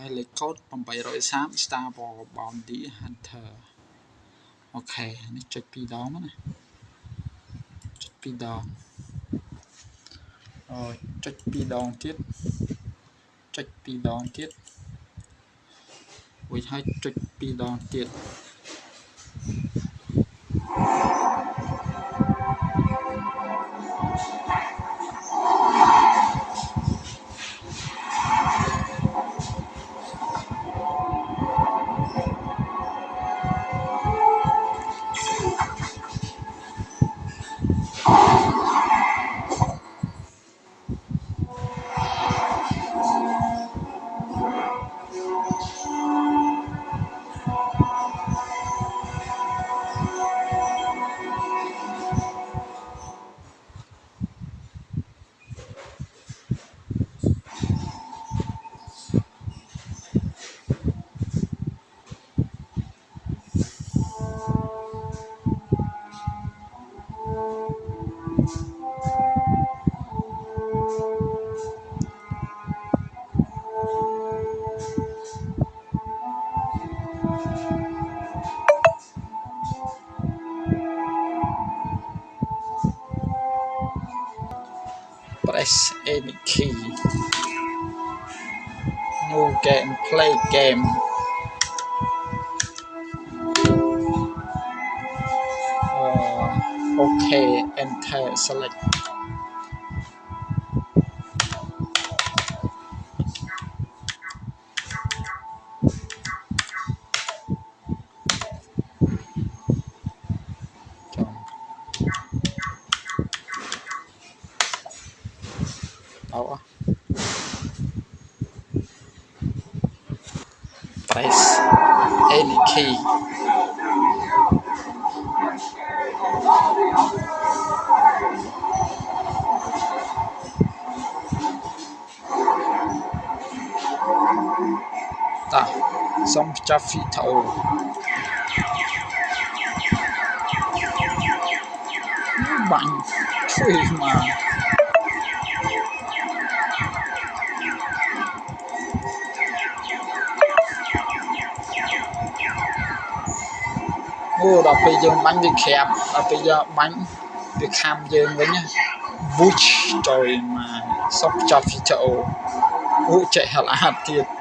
ហើយលេខកូដ830 Star Bounty Hunter អូខេនេះចុច2ដងណាចុច2ដងចុច2ដងទៀតចុច2ដងទៀតវិញហើយចុច2ដងទៀត Press any key new game play game okay enter select เอา press any key តាសូមចាប់វីដេអូបាញ់ជួយមកដល់ពេលយើងបាញ់វាក្រាបដល់ពេលយើងបាញ់វាខាំយើងវិញណា Bush ចូលមកសុំចាប់វីដេអូចេះហលអាទៀត